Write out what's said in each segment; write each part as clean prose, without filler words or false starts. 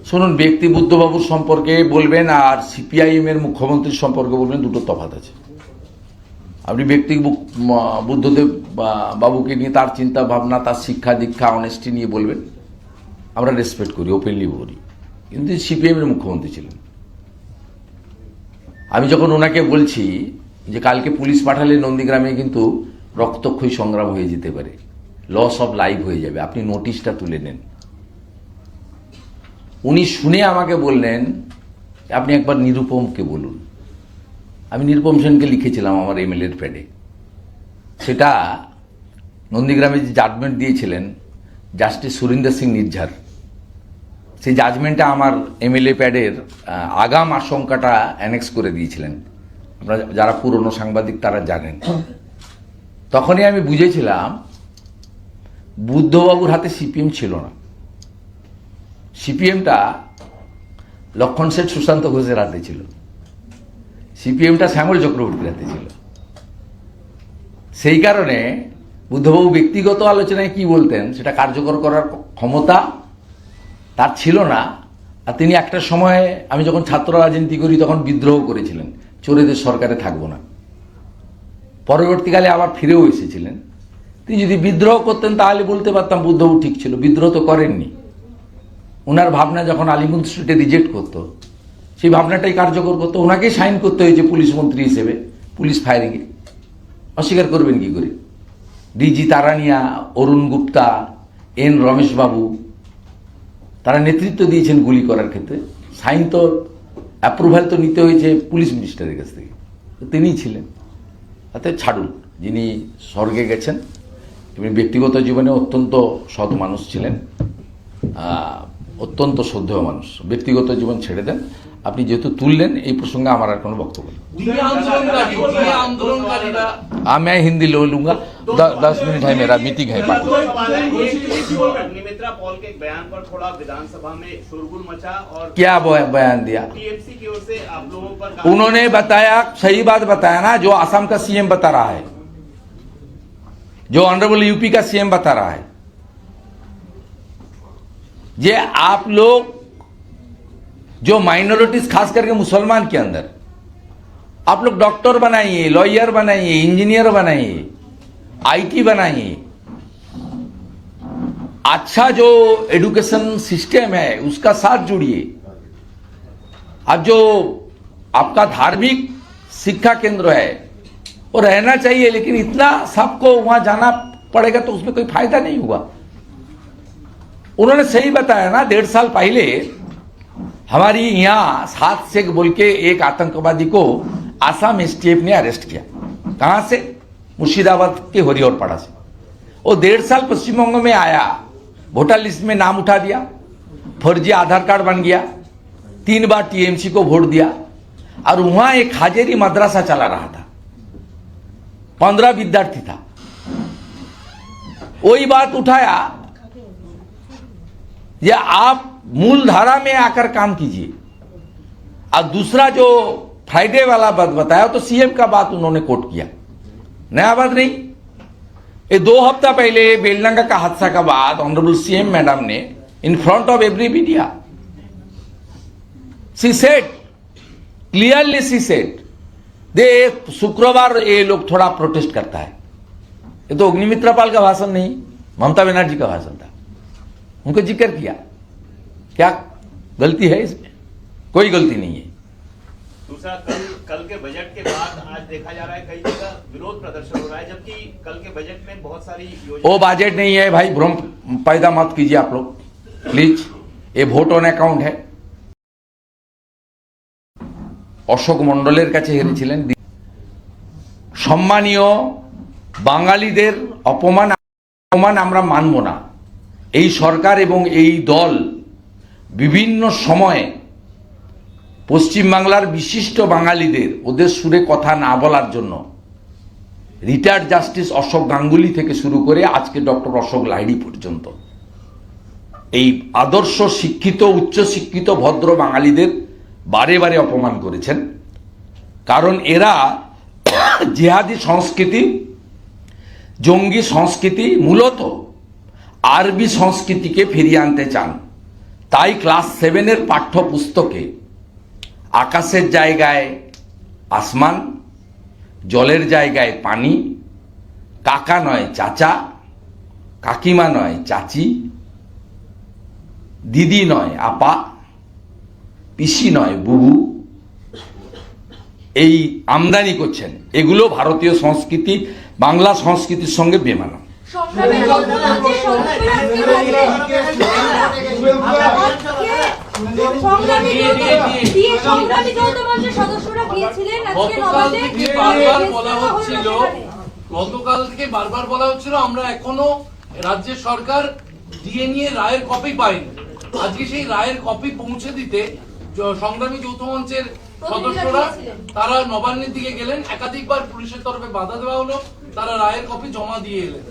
শুনুন, ব্যক্তি বুদ্ধবাবুর সম্পর্কে বলবেন আর সিপিআইএম এর মুখ্যমন্ত্রীর সম্পর্কে বলবেন, দুটো তফাৎ আছে। আপনি ব্যক্তি বুদ্ধদেব বাবুকে নিয়ে তার চিন্তা ভাবনা, তার শিক্ষা দীক্ষা, অনেস্টি নিয়ে বলবেন, আমরা রেসপেক্ট করি, ওপেনলি বলি, কিন্তু সিপিএম এর মুখ্যমন্ত্রী ছিলেন। আমি যখন ওনাকে বলছি যে কালকে পুলিশ পাঠালে নন্দীগ্রামে কিন্তু রক্তক্ষয়ী সংগ্রাম হয়ে যেতে পারে, লস অফ লাইফ হয়ে যাবে, আপনি নোটিশটা তুলে নেন, উনি শুনে আমাকে বললেন আপনি একবার নিরুপমকে বলুন। আমি নিরুপম সেনকে লিখেছিলাম আমার এমএলএর প্যাডে। সেটা নন্দীগ্রামে যে জাজমেন্ট দিয়েছিলেন জাস্টিস সুরিন্দর সিং নির্ঝর, সেই জাজমেন্টটা আমার এমএলএ প্যাডের আগাম আশঙ্কাটা অ্যানেক্স করে দিয়েছিলেন। আপনারা যারা পুরনো সাংবাদিক তারা জানেন। তখনই আমি বুঝেছিলাম বুদ্ধবাবুর হাতে সিপিএম ছিল না, সিপিএমটা লক্ষণ শেঠ, সুশান্ত ঘোষের হাতে ছিল, সিপিএমটা শ্যামল চক্রবর্তীর হাতে ছিল। সেই কারণে বুদ্ধবাবু ব্যক্তিগত আলোচনায় কি বলতেন সেটা কার্যকর করার ক্ষমতা তার ছিল না। আর তিনি একটা সময়ে, আমি যখন ছাত্র রাজনীতি করি তখন বিদ্রোহ করেছিলেন, চোরেদের সরকারে থাকবো না। পরবর্তীকালে আবার ফিরেও এসেছিলেন। তিনি যদি বিদ্রোহ করতেন তাহলে বলতে পারতাম বুদ্ধবাবু ঠিক ছিল, বিদ্রোহ তো করেননি। ওনার ভাবনা যখন আলিগঞ্জ স্ট্রিটে রিজেক্ট করতো, সেই ভাবনাটাই কার্যকর করতো। ওনাকেই সাইন করতে হয়েছে পুলিশ মন্ত্রী হিসেবে পুলিশ ফায়ারিংয়ে, অস্বীকার করবেন কি করে? ডিজি তারানিয়া, অরুণ গুপ্তা, এন রমেশ বাবু, তারা নেতৃত্ব দিয়েছেন গুলি করার ক্ষেত্রে, সাইন তো, অ্যাপ্রুভাল তো নিতে হয়েছে পুলিশ মিনিস্টারের কাছ থেকে, তিনিই ছিলেন। তাতে ছাড়ুন, যিনি স্বর্গে গেছেন, তিনি ব্যক্তিগত জীবনে অত্যন্ত সৎ মানুষ ছিলেন, অত্যন্ত শ্রদ্ধেয় মানুষ। ব্যক্তিগত জীবন ছেড়ে দেন। আপনি যেহেতু তুললেন এই প্রসঙ্গে আমার আর কোনো বক্তব্য নেই। मैं हिंदी लो लूंगा, 10 मिनट है, मेरा मीटिंग है पार्टी। निमित्रा पॉल के बयान पर थोड़ा विधानसभा में शोरगुल मचा और क्या बयान दिया? टीएमसी की ओर से आप लोगों पर उन्होंने बताया, सही बात बताया ना, जो असम का सीएम बता रहा है, जो ऑनरेबल यूपी का सीएम बता रहा है, ये आप लोग जो माइनॉरिटीज खास करके मुसलमान के अंदर, आप लोग डॉक्टर बनाइए, लॉयर बनाइए, इंजीनियर बनाइए, आईटी बनाइए, अच्छा जो एजुकेशन सिस्टम है उसका साथ जुड़िए। अब जो आपका धार्मिक शिक्षा केंद्र है वो रहना चाहिए, लेकिन इतना सबको वहां जाना पड़ेगा तो उसमें कोई फायदा नहीं होगा। उन्होंने सही बताया ना, 1.5 साल पहले हमारी यहाँ 7 शेख बोल के एक आतंकवादी को आसाम एसटीएफ ने अरेस्ट किया। कहां से? मुर्शिदाबाद के हरिहरपाड़ा से। वो 1.5 साल पश्चिम बंग में आया, वोटर लिस्ट में नाम उठा दिया, फर्जी आधार कार्ड बन गया, 3 बार टीएमसी को वोट दिया, और वहां एक हाजेरी मदरसा चला रहा था, 15 विद्यार्थी था। वही बात उठाया, ये आप मूल धारा में आकर काम कीजिए। और दूसरा जो फ्राइडे वाला बात बताया तो सीएम का बात उन्होंने कोट किया, नया बात नहीं। ये 2 हफ्ता पहले बेलडंगा का हादसा का बाद ऑनरेबल सीएम मैडम ने in front of every media she said clearly, she said they शुक्रवार ये लोग थोड़ा प्रोटेस्ट करता है। ये तो अग्निमित्रा पाल का भाषण नहीं, ममता बनर्जी का भाषण था, उनको जिक्र किया। क्या गलती है इसमें? कोई गलती नहीं है। दूसरा, कल के बजट के बाद आज देखा जा रहा है कई जगह विरोध प्रदर्शन हो रहा है, जबकि कल के बजट में बहुत सारी योजना। वो बजट नहीं है भाई, भ्रम पैदा मत कीजिए आप लोग प्लीज। ये ভোট অন অ্যাকাউন্ট है। অশোক মণ্ডলের কাছে হেরেছিলেন। সম্মানীয় বাঙালিদের অপমান আমরা মানব না। এই সরকার এবং এই দল বিভিন্ন সময়ে পশ্চিমবাংলার বিশিষ্ট বাঙালিদের ওদের সুরে কথা না বলার জন্য রিটায়ার্ড জাস্টিস অশোক গাঙ্গুলি থেকে শুরু করে আজকে ডক্টর অশোক লাহিড়ী পর্যন্ত এই আদর্শ শিক্ষিত, উচ্চ শিক্ষিত ভদ্র বাঙালিদের বারে বারে অপমান করেছেন। কারণ এরা জিহাদি সংস্কৃতি, জঙ্গি সংস্কৃতি, মূলত আরবি সংস্কৃতিকে ফিরিয়ে আনতে চান। তাই ক্লাস 7-এর পাঠ্যপুস্তকে আকাশের জায়গায় আসমান, জলের জায়গায় পানি, কাকা নয় চাচা, কাকিমা নয় চাচি, দিদি নয় আপা, পিসি নয় বুবু, এই আমদানি করছেন। এগুলো ভারতীয় সংস্কৃতি, বাংলা সংস্কৃতির সঙ্গে বেমানান। সংগ্রামী যৌথ মঞ্চের সদস্যরা গিয়েছিলেন আজকে নবান্নে। গতকাল থেকে বারবার বলা হচ্ছিল আমরা এখনো রাজ্যের সরকার দিয়ে নিয়ে রায়ের কপি পাইনি। আজকে সেই রায়ের কপি পৌঁছে দিতে সংগ্রামী যৌথ মঞ্চের সদস্যরা তারা নবান্নের দিকে গেলেন। একাধিকবার পুলিশের তরফে বাধা দেওয়া হলো, তারা রায়ের কপি জমা দিয়ে এলেন।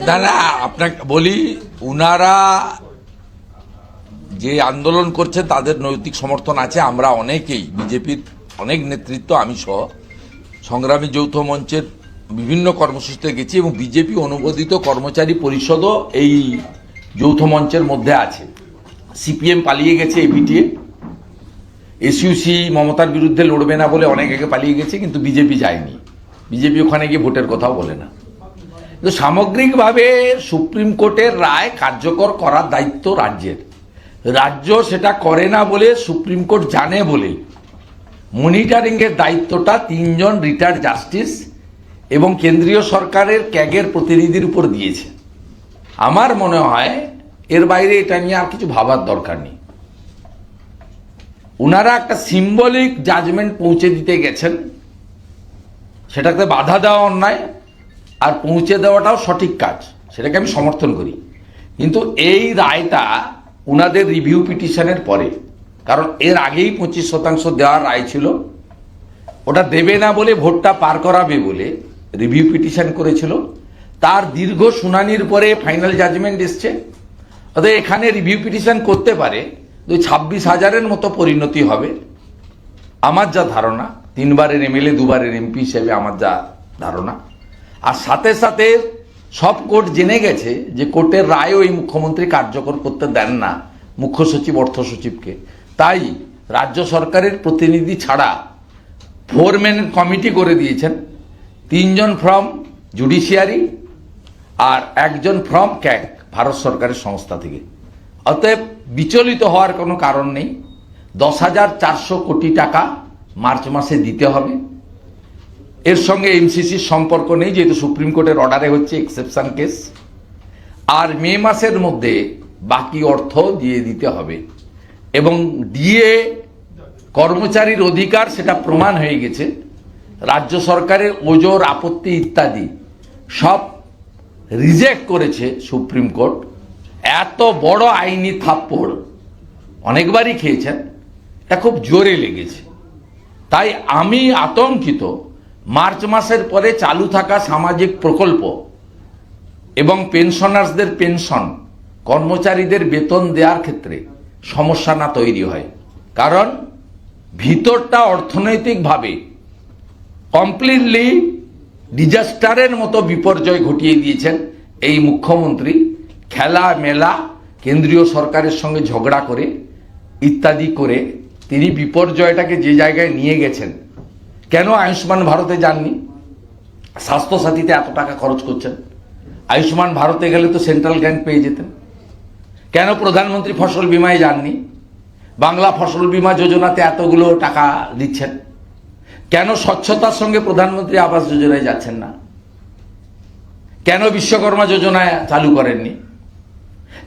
না না, আপনাকে বলি, উনারা যে আন্দোলন করছে তাদের নৈতিক সমর্থন আছে। আমরা অনেকেই, বিজেপির অনেক নেতৃত্ব, আমি সহ, সংগ্রামী যৌথ মঞ্চের বিভিন্ন কর্মসূচিতে গেছি এবং বিজেপি অনুমোদিত কর্মচারী পরিষদও এই যৌথ মঞ্চের মধ্যে আছে। সিপিএম পালিয়ে গেছে এপিটিএ, এসইউসি মমতার বিরুদ্ধে লড়বে না বলে অনেক আগে পালিয়ে গেছে, কিন্তু বিজেপি যায়নি। বিজেপি ওখানে গিয়ে ভোটের কথাও বলে না। কিন্তু সামগ্রিকভাবে সুপ্রিম কোর্টের রায় কার্যকর করার দায়িত্ব রাজ্যের। রাজ্য সেটা করে না বলে, সুপ্রিম কোর্ট জানে বলে মনিটরিংয়ের দায়িত্বটা 3 জন রিটায়ার্ড জাস্টিস এবং কেন্দ্রীয় সরকারের ক্যাগের প্রতিনিধির উপর দিয়েছে। আমার মনে হয় এর বাইরে এটা নিয়ে আর কিছু ভাবার দরকার নেই। উনারা একটা সিম্বলিক জাজমেন্ট পৌঁছে দিতে গেছেন, সেটাতে বাধা দেওয়া অন্যায়, আর পৌঁছে দেওয়াটাও সঠিক কাজ, সেটাকে আমি সমর্থন করি। কিন্তু এই রায়টা উনাদের রিভিউ পিটিশনের পরে, কারণ এর আগেই 25% দেওয়ার রায় ছিল, ওটা দেবে না বলে ভোটটা পার করাবে বলে রিভিউ পিটিশন করেছিল। তার দীর্ঘ শুনানির পরে ফাইনাল জাজমেন্ট এসছে। অর্থাৎ এখানে রিভিউ পিটিশন করতে পারে 26,000-এর মতো পরিণতি হবে আমার যা ধারণা। 3 বারের এমএলএ, 2 বারের এমপি হিসেবে আমার যা ধারণা। আর সাথে সাথে সব কোর্ট জেনে গেছে যে কোর্টের রায়ও এই মুখ্যমন্ত্রী কার্যকর করতে দেন না মুখ্য সচিব, অর্থ সচিবকে। তাই রাজ্য সরকারের প্রতিনিধি ছাড়া 4 ম্যান কমিটি করে দিয়েছেন, 3 জন ফ্রম জুডিশিয়ারি আর 1 জন ফ্রম ক্যাগ, ভারত সরকারের সংস্থা থেকে। অতএব বিচলিত হওয়ার কোনো কারণ নেই। 10,400 কোটি টাকা মার্চ মাসে দিতে হবে। এর সঙ্গে এমসিসির সম্পর্ক নেই, যেহেতু সুপ্রিম কোর্টের অর্ডারে হচ্ছে এক্সেপশন কেস। আর মে মাসের মধ্যে বাকি অর্থ দিয়ে দিতে হবে। এবং ডিএ কর্মচারীর অধিকার, সেটা প্রমাণ হয়ে গেছে। রাজ্য সরকারের ওজোর, আপত্তি ইত্যাদি সব রিজেক্ট করেছে সুপ্রিম কোর্ট। এত বড় আইনি থাপ্পড় অনেকবারই খেয়েছেন, এটা খুব জোরে লেগেছে। তাই আমি আতঙ্কিত, মার্চ মাসের পরে চালু থাকা সামাজিক প্রকল্প এবং পেনশনার্সদের পেনশন, কর্মচারীদের বেতন দেওয়ার ক্ষেত্রে সমস্যা না তৈরি হয়। কারণ ভিতরটা অর্থনৈতিকভাবে কমপ্লিটলি ডিজাস্টারের মতো বিপর্যয় ঘটিয়ে দিয়েছেন এই মুখ্যমন্ত্রী। খেলা মেলা, কেন্দ্রীয় সরকারের সঙ্গে ঝগড়া করে ইত্যাদি করে তিনি বিপর্যয়টাকে যে জায়গায় নিয়ে গেছেন। কেন আয়ুষ্মান ভারতে যাননি? স্বাস্থ্যসাথীতে এত টাকা খরচ করছেন, আয়ুষ্মান ভারতে গেলে তো সেন্ট্রাল গ্র্যান্ট পেয়ে যেতেন। কেন প্রধানমন্ত্রী ফসল বিমায় যাননি? বাংলা ফসল বিমা যোজনাতে এতগুলো টাকা দিচ্ছেন। কেন স্বচ্ছতার সঙ্গে প্রধানমন্ত্রী আবাস যোজনায় যাচ্ছেন না? কেন বিশ্বকর্মা যোজনায় চালু করেননি?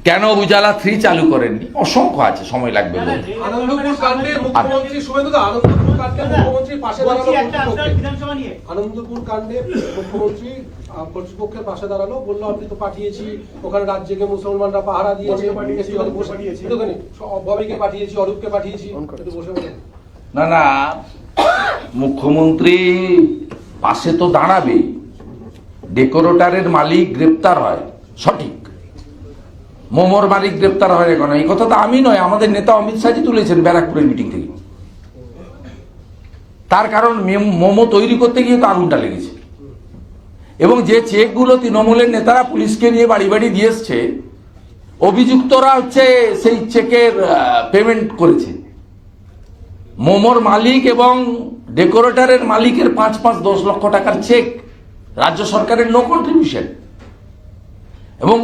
কেন উজালা 3 চালু করেননি? অসংখ্য আছে, সময় লাগবে বলতে। আনন্দপুর কাণ্ডে মুখ্যমন্ত্রী শুভেন্দু, আনন্দপুর কাণ্ডে মুখ্যমন্ত্রী পাশে আনন্দপুর কাণ্ডে মুখ্যমন্ত্রী কর্তৃপক্ষের পাশে দাঁড়ালো, বললো আপনি তো পাঠিয়েছি ওখানে রাজ্যকে, মুসলমানরা পাহারা দিয়েছে, ববিকে পাঠিয়েছি, অরূপকে পাঠিয়েছি। না না, মুখ্যমন্ত্রী পাশে তো দাঁড়াবে। ডেকোরেটরের মালিক গ্রেপ্তার হয়, সঠিক। মোমোর মালিক গ্রেপ্তার হয় কেন? এই কথা তো আমি নয়, আমাদের নেতা অমিত শাহজি তুলেছেন ব্যারাকপুরের মিটিং থেকে। তার কারণ মোমো তৈরি করতে গিয়ে তো আগুনটা লেগেছে। এবং যে চেকগুলো তৃণমূলের নেতারা পুলিশকে নিয়ে বাড়ি বাড়ি দিয়ে এসছে, অভিযুক্তরা হচ্ছে সেই চেকের পেমেন্ট করেছে। মোমোর মালিক এবং ডেকোরেটরের মালিকের 5-10 লক্ষ টাকার চেক, রাজ্য সরকারের নো কন্ট্রিবিউশন। এবং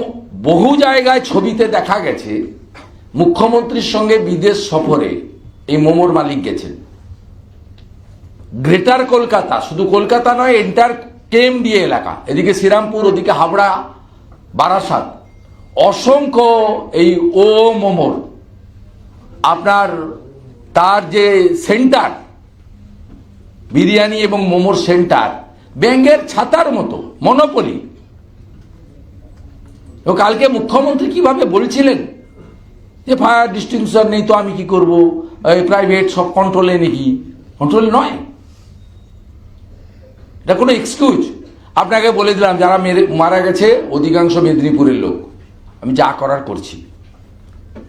বহু জায়গায় ছবিতে দেখা গেছে মুখ্যমন্ত্রীর সঙ্গে বিদেশ সফরে এই মোমোর মালিক গেছেন। গ্রেটার কলকাতা, শুধু কলকাতা নয়, এন্টার কেএমডিএ এলাকা, এদিকে শ্রীরামপুর, ওদিকে হাবড়া, বারাসাত, অসংখ্য এই মোমোর আপনার তার যে সেন্টার, বিরিয়ানি এবং মোমোর সেন্টার ব্যাঙের ছাতার মতো মনোপলি। তো কালকে মুখ্যমন্ত্রী কিভাবে বলছিলেন যে ফায়ার ডিস্টিংশন নেই, তো আমি কি করব, প্রাইভেট সব কন্ট্রোলে নাকি? কন্ট্রোল নয়, এটা কোনো এক্সকিউজ। আপনাকে বলে দিলাম, যারা মারা গেছে অধিকাংশ মেদিনীপুরের লোক। আমি যা করার করছি।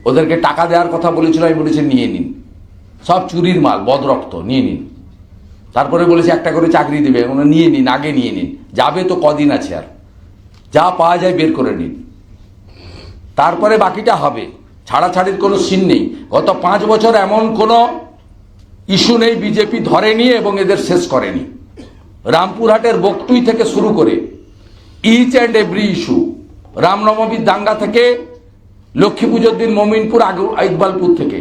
ওদেরকে টাকা দেওয়ার কথা বলেছিল, আমি বলেছি নিয়ে নিন, সব চুরির মাল, বদরক্ত, নিয়ে নিন। তারপরে বলেছে একটা করে চাকরি দেবে, নিয়ে নিন, আগে নিয়ে নিন, যাবে তো কদিন আছে, আর যা পাওয়া যায় বের করে নিন, তারপরে বাকিটা হবে। ছাড়াছাড়ির কোনো সিন নেই। গত 5 বছর এমন কোনো ইস্যু নেই বিজেপি ধরেনি এবং এদের শেষ করেনি। রামপুরহাটের বকটুই থেকে শুরু করে ইচ অ্যান্ড এভরি ইস্যু, রামনবমীর দাঙ্গা থেকে লক্ষ্মী পুজোর দিন মমিনপুর, ইকবালপুর থেকে,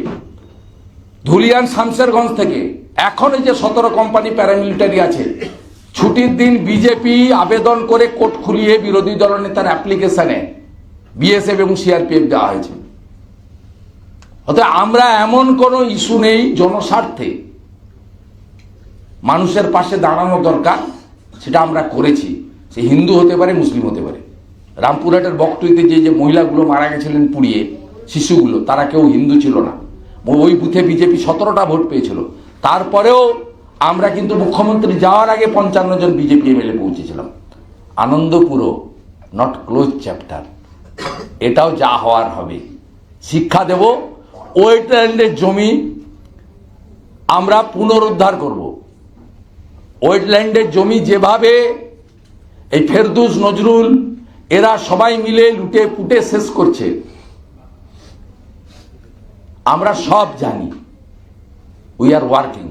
ধুলিয়ান শামশেরগঞ্জ থেকে, এখন এই যে 17 কোম্পানি প্যারামিলিটারি আছে, ছুটির দিন বিজেপি আবেদন করে কোর্ট খুলিয়ে বিরোধী দলনেতার অ্যাপ্লিকেশনে বিএসএফ এবং সিআরপিএফ দেওয়া হয়েছে। অতএব আমরা এমন কোনো ইস্যু নেই জনস্বার্থে মানুষের পাশে দাঁড়ানো দরকার, সেটা আমরা করেছি। সে হিন্দু হতে পারে, মুসলিম হতে পারে। রামপুরহাটের বকটুইতে যে মহিলাগুলো মারা গেছিলেন পুড়িয়ে, শিশুগুলো, তারা কেউ হিন্দু ছিল না। ওই বুথে বিজেপি 17টা ভোট পেয়েছিল। তারপরেও আমরা কিন্তু মুখ্যমন্ত্রী যাওয়ার আগে 55 জন বিজেপি এমএলএ পৌঁছেছিলাম। আনন্দপুরও নট ক্লোজ চ্যাপ্টার, এটাও যা হওয়ার হবে। শিক্ষা দেব, ওয়েটল্যান্ডের জমি আমরা পুনরুদ্ধার করব। ওয়েটল্যান্ডের জমি যেভাবে এই ফেরদৌস, নজরুল এরা সবাই মিলে লুটে পুটে শেষ করছে, আমরা সব জানি। We are working.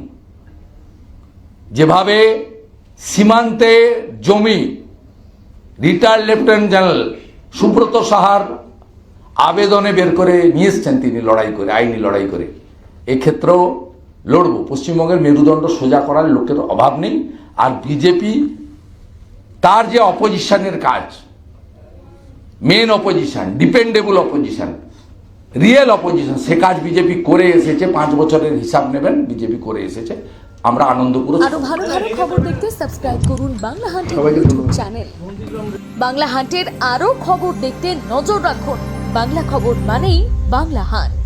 যেভাবে সীমান্তে জমি রিটায়ার্ড লেফটেন্যান্ট জেনারেল সুব্রত সাহার আবেদনে বের করে নিয়ে এসছেন তিনি, লড়াই করে, আইনি লড়াই করে। এক্ষেত্রেও লড়ব। পশ্চিমবঙ্গের মেরুদণ্ড সোজা করার লোকের অভাব নেই। আর বিজেপি তার যে অপোজিশনের কাজ, main opposition, dependable opposition, real opposition, সে কাজ বিজেপি করে এসেছে। 5 বছরের হিসাব নেবেন, বিজেপি করে এসেছে। আমরা আনন্দপুর। আরো ভালো ভালো খবর দেখতে সাবস্ক্রাইব করুন বাংলা হান্টের ইউটিউব চ্যানেল। বাংলা হান্টের আরো খবর দেখতে নজর রাখুন। বাংলা খবর মানেই বাংলা হান্ট।